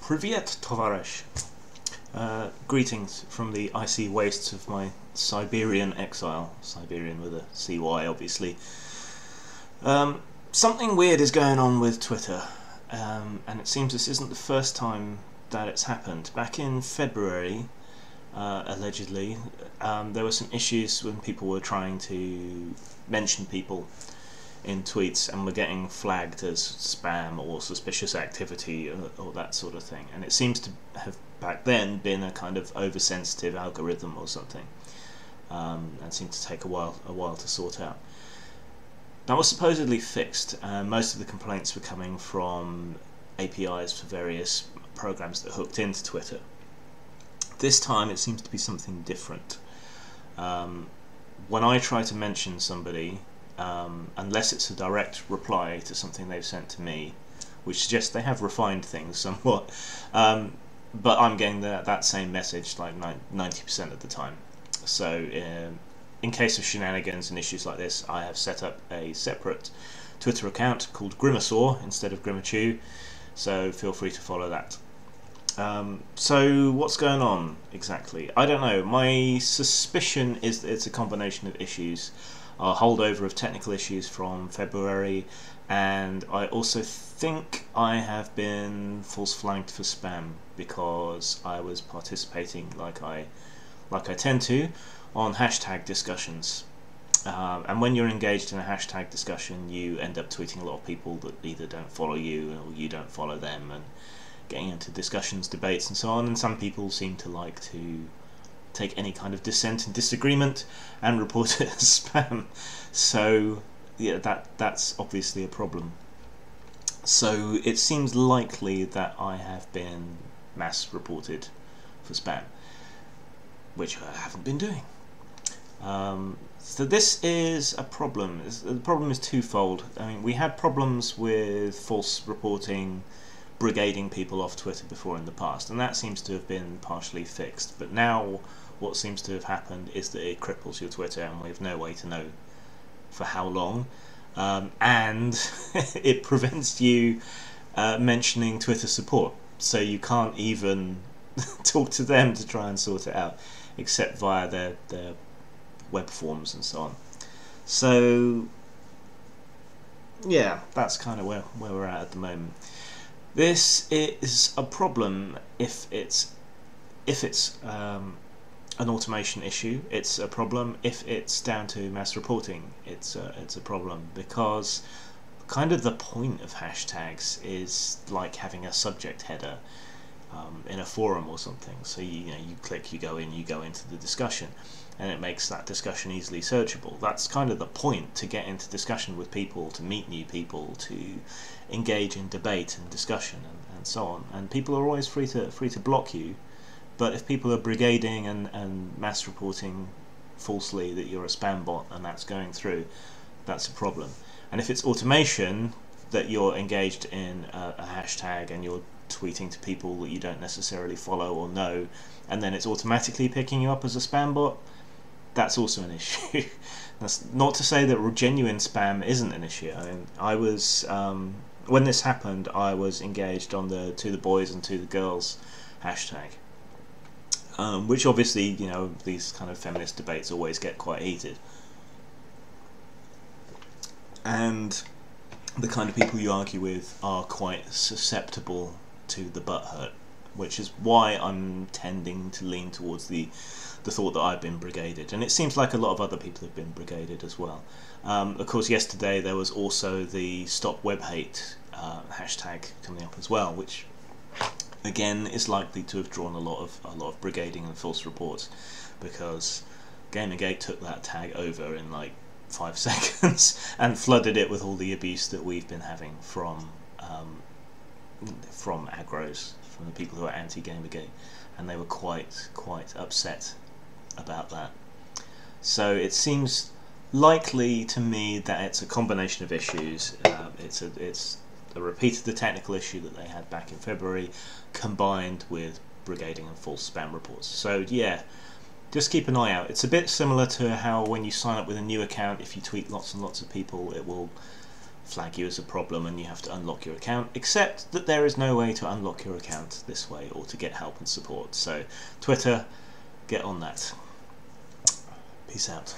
Privyet, tovarищ. Greetings from the icy wastes of my Cyberian exile. Cyberian with a CY, obviously. Something weird is going on with Twitter, and it seems this isn't the first time that it's happened. Back in February, allegedly, there were some issues when people were trying to mention people in tweets and were getting flagged as spam or suspicious activity or that sort of thing. And it seems to have back then been a kind of oversensitive algorithm or something, and seemed to take a while to sort out. That was supposedly fixed. Most of the complaints were coming from APIs for various programs that hooked into Twitter. This time it seems to be something different. When I try to mention somebody, unless it's a direct reply to something they've sent to me, which suggests they have refined things somewhat, but I'm getting that same message like 90% of the time. So in case of shenanigans and issues like this, I have set up a separate Twitter account called Grimasaur instead of Grimachew, so feel free to follow that. So what's going on exactly? I don't know. My suspicion is that it's a combination of issues. A holdover of technical issues from February, and I also think I have been false flagged for spam because I was participating like I tend to on hashtag discussions. And when you're engaged in a hashtag discussion, you end up tweeting a lot of people that either don't follow you or you don't follow them, and getting into discussions, debates and so on. And some people seem to like to take any kind of dissent and disagreement and report it as spam. So yeah, that's obviously a problem. So it seems likely that I have been mass reported for spam, which I haven't been doing. So this is a problem. The problem is twofold. I mean, we had problems with false reporting, brigading people off Twitter before in the past, and that seems to have been partially fixed. But now what seems to have happened is that it cripples your Twitter, and we have no way to know for how long, and it prevents you mentioning Twitter support, so you can't even talk to them to try and sort it out, except via their web forms and so on. So yeah, that's kind of where we're at the moment. This is a problem if it's an automation issue. It's a problem if it's down to mass reporting. It's a problem because kind of the point of hashtags is like having a subject header in a forum or something. So you click, you go into the discussion, and it makes that discussion easily searchable. That's kind of the point, to get into discussion with people, to meet new people, to engage in debate and discussion and so on. And people are always free to block you. But if people are brigading and mass reporting falsely that you're a spam bot and that's going through, that's a problem. And if it's automation, that you're engaged in a hashtag and you're tweeting to people that you don't necessarily follow or know, and then it's automatically picking you up as a spam bot, that's also an issue. That's not to say that genuine spam isn't an issue. I mean, I was when this happened, I was engaged on the To the Boys and To the Girls hashtag. Which obviously, these kind of feminist debates always get quite heated. And the kind of people you argue with are quite susceptible to the butthurt, which is why I'm tending to lean towards the thought that I've been brigaded. And it seems like a lot of other people have been brigaded as well. Of course, yesterday there was also the Stop Web Hate hashtag coming up as well, which again is likely to have drawn a lot of brigading and false reports, because Gamergate took that tag over in like 5 seconds and flooded it with all the abuse that we've been having from aggros, from the people who are anti-Gamergate, and they were quite upset about that. So it seems likely to me that it's a combination of issues. It's a repeat of the technical issue that they had back in February, combined with brigading and false spam reports. So yeah, just keep an eye out. It's a bit similar to how when you sign up with a new account, if you tweet lots and lots of people, it will flag you as a problem and you have to unlock your account, except that there is no way to unlock your account this way or to get help and support. So Twitter, get on that. Peace out.